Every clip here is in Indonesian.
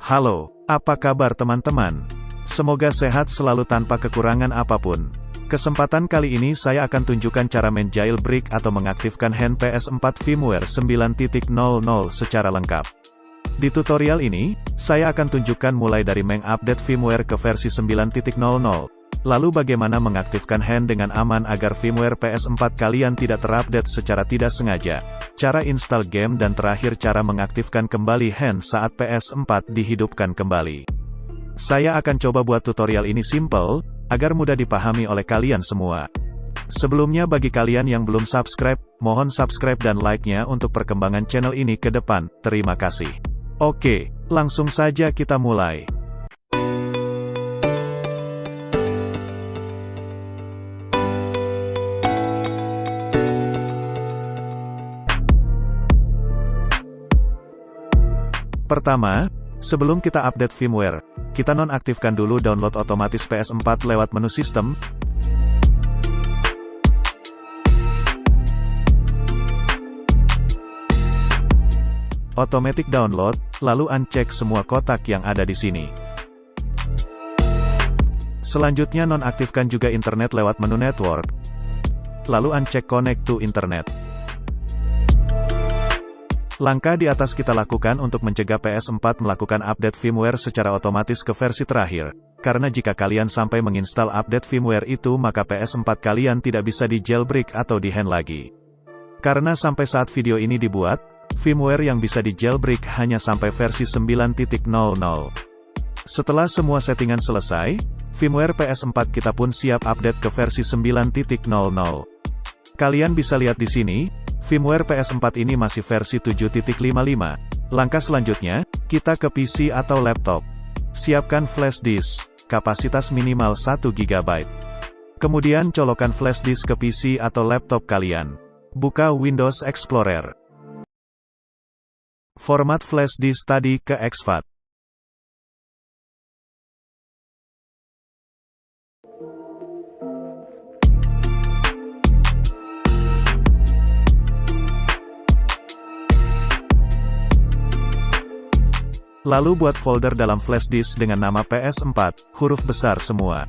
Halo, apa kabar teman-teman? Semoga sehat selalu tanpa kekurangan apapun. Kesempatan kali ini saya akan tunjukkan cara menjailbreak atau mengaktifkan hand PS4 firmware 9.00 secara lengkap. Di tutorial ini, saya akan tunjukkan mulai dari mengupdate firmware ke versi 9.00, lalu bagaimana mengaktifkan hand dengan aman agar firmware PS4 kalian tidak terupdate secara tidak sengaja, cara install game dan terakhir cara mengaktifkan kembali hand saat PS4 dihidupkan kembali. Saya akan coba buat tutorial ini simple, agar mudah dipahami oleh kalian semua. Sebelumnya bagi kalian yang belum subscribe, mohon subscribe dan like-nya untuk perkembangan channel ini ke depan, terima kasih. Oke, langsung saja kita mulai. Pertama, sebelum kita update firmware, kita nonaktifkan dulu download otomatis PS4 lewat menu sistem. Automatic download, lalu uncek semua kotak yang ada di sini. Selanjutnya nonaktifkan juga internet lewat menu network. Lalu uncek connect to internet. Langkah di atas kita lakukan untuk mencegah PS4 melakukan update firmware secara otomatis ke versi terakhir. Karena jika kalian sampai menginstal update firmware itu maka PS4 kalian tidak bisa di jailbreak atau di hand lagi. Karena sampai saat video ini dibuat, firmware yang bisa di jailbreak hanya sampai versi 9.00. Setelah semua settingan selesai, firmware PS4 kita pun siap update ke versi 9.00. Kalian bisa lihat di sini, firmware PS4 ini masih versi 7.55. Langkah selanjutnya, kita ke PC atau laptop. Siapkan flash disk, kapasitas minimal 1 GB. Kemudian colokkan flash disk ke PC atau laptop kalian. Buka Windows Explorer. Format flash disk tadi ke exFAT. Lalu buat folder dalam flash disk dengan nama PS4, huruf besar semua.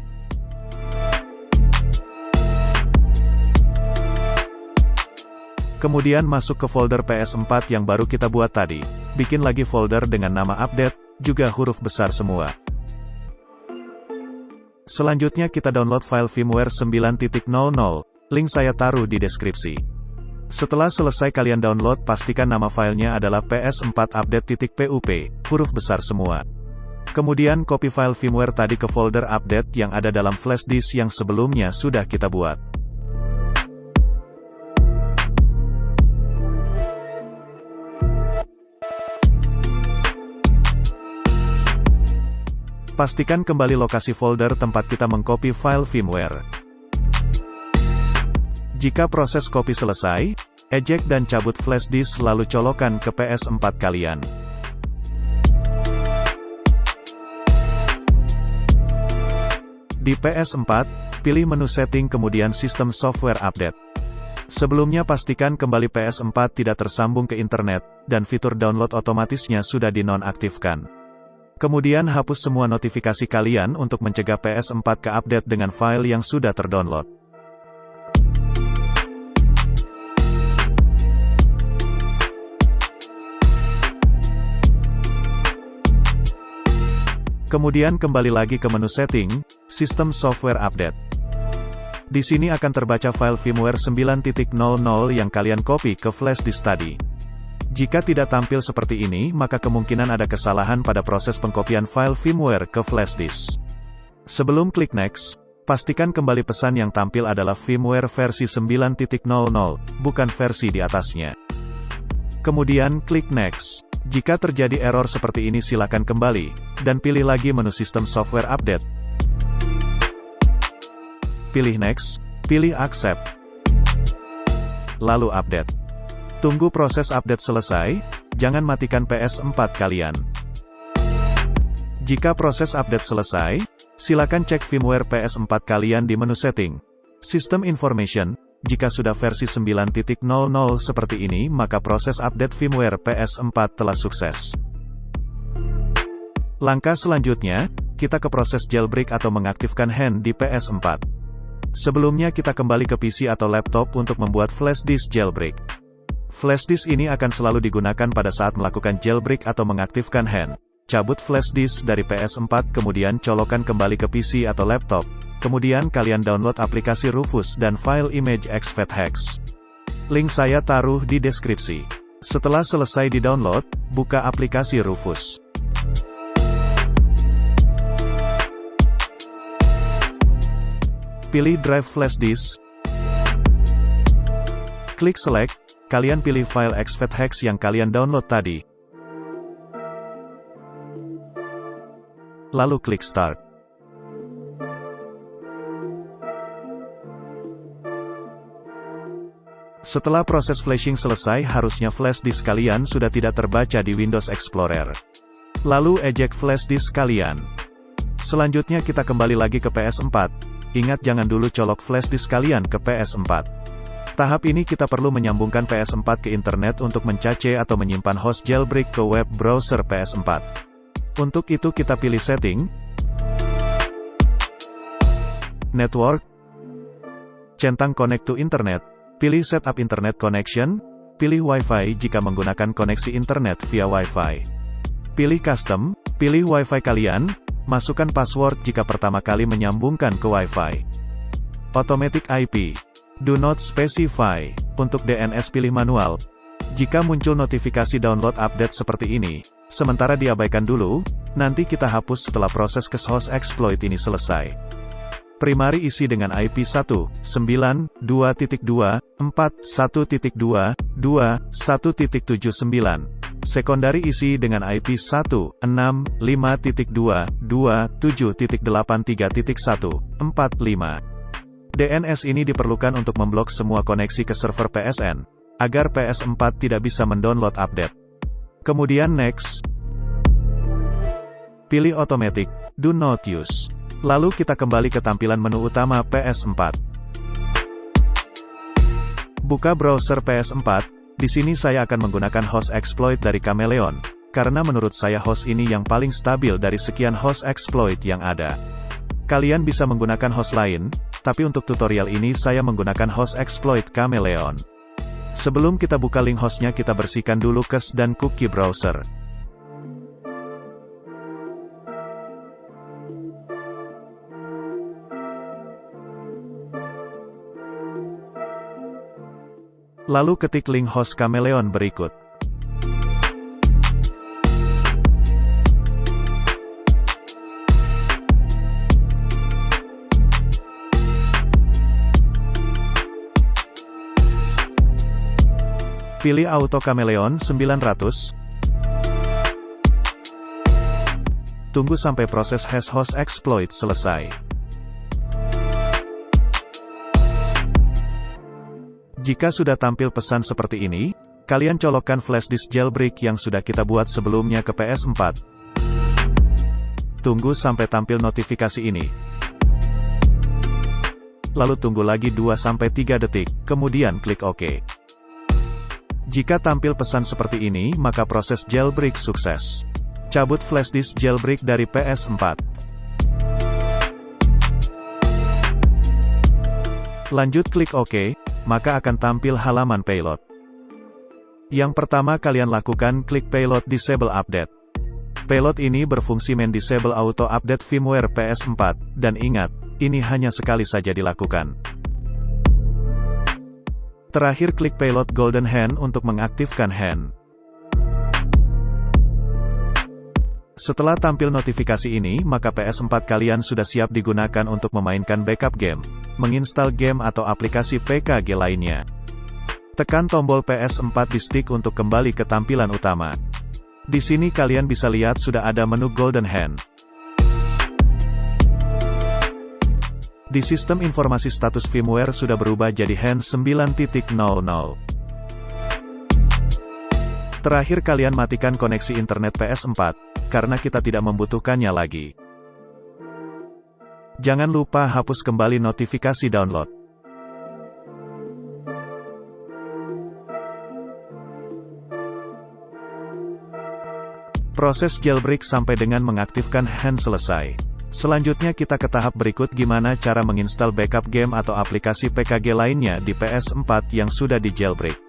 Kemudian masuk ke folder PS4 yang baru kita buat tadi. Bikin lagi folder dengan nama update, juga huruf besar semua. Selanjutnya kita download file firmware 9.00, link saya taruh di deskripsi. Setelah selesai kalian download pastikan nama filenya adalah PS4 update.pup, huruf besar semua. Kemudian copy file firmware tadi ke folder update yang ada dalam flash disk yang sebelumnya sudah kita buat. Pastikan kembali lokasi folder tempat kita mengcopy file firmware. Jika proses copy selesai, eject dan cabut flash disk lalu colokan ke PS4 kalian. Di PS4, pilih menu setting kemudian sistem software update. Sebelumnya pastikan kembali PS4 tidak tersambung ke internet, dan fitur download otomatisnya sudah dinonaktifkan. Kemudian hapus semua notifikasi kalian untuk mencegah PS4 ke update dengan file yang sudah terdownload. Kemudian kembali lagi ke menu setting, sistem software update. Di sini akan terbaca file firmware 9.00 yang kalian copy ke flash disk tadi. Jika tidak tampil seperti ini maka kemungkinan ada kesalahan pada proses pengkopian file firmware ke flash disk. Sebelum klik next, pastikan kembali pesan yang tampil adalah firmware versi 9.00, bukan versi di atasnya. Kemudian klik next. Jika terjadi error seperti ini silakan kembali, dan pilih lagi menu sistem software update. Pilih next, pilih accept. Lalu update. Tunggu proses update selesai, jangan matikan PS4 kalian. Jika proses update selesai, silakan cek firmware PS4 kalian di menu setting. System Information. Jika sudah versi 9.00 seperti ini maka proses update firmware PS4 telah sukses. Langkah selanjutnya, kita ke proses jailbreak atau mengaktifkan hen di PS4. Sebelumnya kita kembali ke PC atau laptop untuk membuat flash disk jailbreak. Flash disk ini akan selalu digunakan pada saat melakukan jailbreak atau mengaktifkan hen. Cabut flash disk dari PS4 kemudian colokkan kembali ke PC atau laptop. Kemudian kalian download aplikasi Rufus dan file image exFAT-Hex. Link saya taruh di deskripsi. Setelah selesai di-download, buka aplikasi Rufus. Pilih drive flash disk. Klik select, kalian pilih file exFAT-Hex yang kalian download tadi. Lalu klik start. Setelah proses flashing selesai, harusnya flash disk kalian sudah tidak terbaca di Windows Explorer. Lalu eject flash disk kalian. Selanjutnya kita kembali lagi ke PS4. Ingat jangan dulu colok flash disk kalian ke PS4. Tahap ini kita perlu menyambungkan PS4 ke internet untuk mencache atau menyimpan host jailbreak ke web browser PS4. Untuk itu kita pilih setting, network, centang connect to internet, pilih setup internet connection, pilih Wi-Fi jika menggunakan koneksi internet via Wi-Fi. Pilih custom, pilih Wi-Fi kalian, masukkan password jika pertama kali menyambungkan ke Wi-Fi. Automatic IP. Do not specify. Untuk DNS pilih manual. Jika muncul notifikasi download update seperti ini, sementara diabaikan dulu, nanti kita hapus setelah proses host exploit ini selesai. Primary isi dengan IP 1.9.2.2.4.1.2.2.1.79. Secondary isi dengan IP 1.6.5.2.2.7.83.1.45. DNS ini diperlukan untuk memblok semua koneksi ke server PSN, agar PS4 tidak bisa mendownload update. Kemudian next. Pilih automatic, do not use. Lalu kita kembali ke tampilan menu utama PS4. Buka browser PS4. Di sini saya akan menggunakan host exploit dari Chameleon, karena menurut saya host ini yang paling stabil dari sekian host exploit yang ada. Kalian bisa menggunakan host lain, tapi untuk tutorial ini saya menggunakan host exploit Chameleon. Sebelum kita buka link hostnya, kita bersihkan dulu cache dan cookie browser. Lalu ketik link host Chameleon berikut. Pilih Auto Chameleon 900. Tunggu sampai proses hash host exploit selesai. Jika sudah tampil pesan seperti ini, kalian colokkan flash disk jailbreak yang sudah kita buat sebelumnya ke PS4. Tunggu sampai tampil notifikasi ini. Lalu tunggu lagi 2-3 detik, kemudian klik OK. Jika tampil pesan seperti ini, maka proses jailbreak sukses. Cabut flash disk jailbreak dari PS4. Lanjut klik OK, maka akan tampil halaman payload. Yang pertama kalian lakukan klik payload disable update. Payload ini berfungsi disable auto update firmware PS4, dan ingat, ini hanya sekali saja dilakukan. Terakhir klik payload golden hen untuk mengaktifkan hen. Setelah tampil notifikasi ini, maka PS4 kalian sudah siap digunakan untuk memainkan backup game, menginstal game atau aplikasi PKG lainnya. Tekan tombol PS4 di stick untuk kembali ke tampilan utama. Di sini kalian bisa lihat sudah ada menu golden hen. Di sistem informasi status firmware sudah berubah jadi hen 9.00. Terakhir kalian matikan koneksi internet PS4, karena kita tidak membutuhkannya lagi. Jangan lupa hapus kembali notifikasi download. Proses jailbreak sampai dengan mengaktifkan hand selesai. Selanjutnya kita ke tahap berikut, gimana cara menginstal backup game atau aplikasi PKG lainnya di PS4 yang sudah di jailbreak.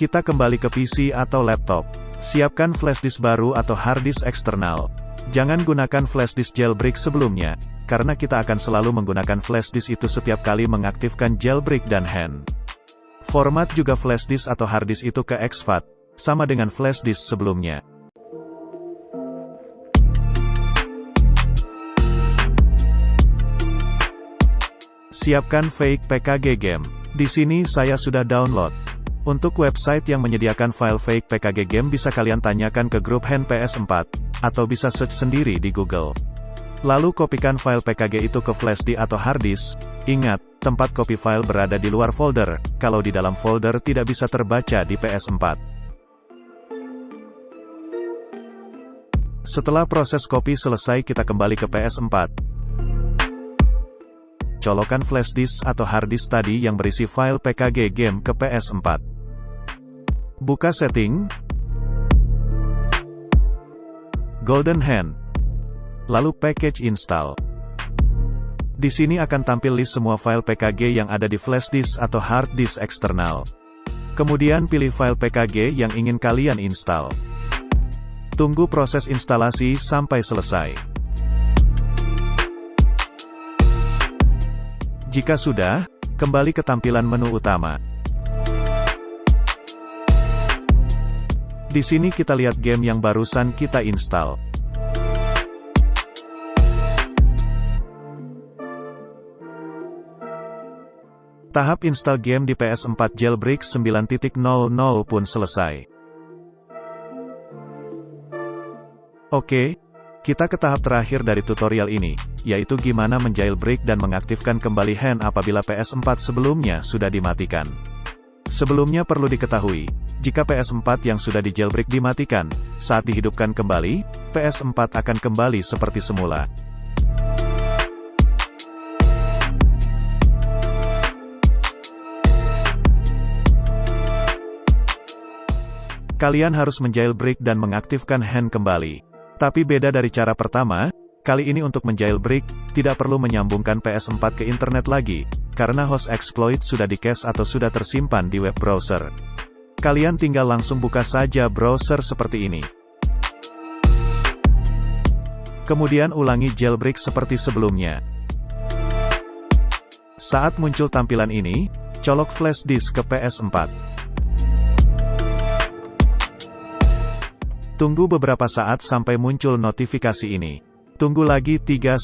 Kita kembali ke PC atau laptop. Siapkan flashdisk baru atau harddisk eksternal. Jangan gunakan flashdisk jailbreak sebelumnya, karena kita akan selalu menggunakan flashdisk itu setiap kali mengaktifkan jailbreak dan hand. Format juga flashdisk atau harddisk itu ke exFAT, sama dengan flashdisk sebelumnya. Siapkan fake PKG game. Di sini saya sudah download. Untuk website yang menyediakan file fake PKG game bisa kalian tanyakan ke grup hand PS4, atau bisa search sendiri di Google. Lalu kopikan file PKG itu ke flashdisk atau harddisk. Ingat, tempat copy file berada di luar folder, kalau di dalam folder tidak bisa terbaca di PS4. Setelah proses copy selesai, kita kembali ke PS4. Colokan flashdisk atau harddisk tadi yang berisi file PKG game ke PS4. Buka setting, Golden Hand, lalu package install. Di sini akan tampil list semua file PKG yang ada di flashdisk atau harddisk eksternal. Kemudian pilih file PKG yang ingin kalian install. Tunggu proses instalasi sampai selesai. Jika sudah, kembali ke tampilan menu utama. Di sini kita lihat game yang barusan kita install. Tahap install game di PS4 Jailbreak 9.00 pun selesai. Oke, kita ke tahap terakhir dari tutorial ini, yaitu gimana menjailbreak dan mengaktifkan kembali hand apabila PS4 sebelumnya sudah dimatikan. Sebelumnya perlu diketahui, jika PS4 yang sudah di jailbreak dimatikan, saat dihidupkan kembali, PS4 akan kembali seperti semula. Kalian harus menjailbreak dan mengaktifkan hand kembali. Tapi beda dari cara pertama, kali ini untuk menjailbreak, tidak perlu menyambungkan PS4 ke internet lagi, karena host exploit sudah di-cache atau sudah tersimpan di web browser. Kalian tinggal langsung buka saja browser seperti ini. Kemudian ulangi jailbreak seperti sebelumnya. Saat muncul tampilan ini, colok flash disk ke PS4. Tunggu beberapa saat sampai muncul notifikasi ini. Tunggu lagi 3-4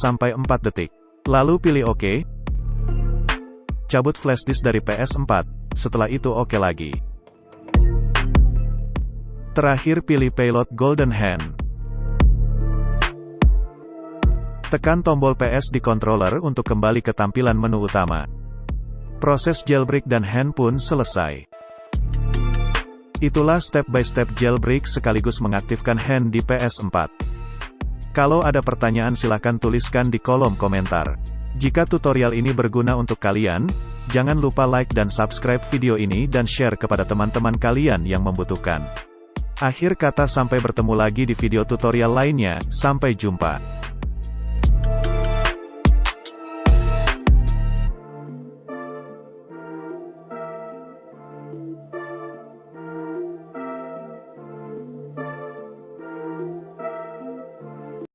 detik. Lalu pilih OK. Cabut flash disk dari PS4. Setelah itu OK lagi. Terakhir pilih Payload Golden Hand. Tekan tombol PS di controller untuk kembali ke tampilan menu utama. Proses jailbreak dan hand pun selesai. Itulah step-by-step jailbreak sekaligus mengaktifkan hand di PS4. Kalau ada pertanyaan silahkan tuliskan di kolom komentar. Jika tutorial ini berguna untuk kalian, jangan lupa like dan subscribe video ini dan share kepada teman-teman kalian yang membutuhkan. Akhir kata sampai bertemu lagi di video tutorial lainnya, sampai jumpa.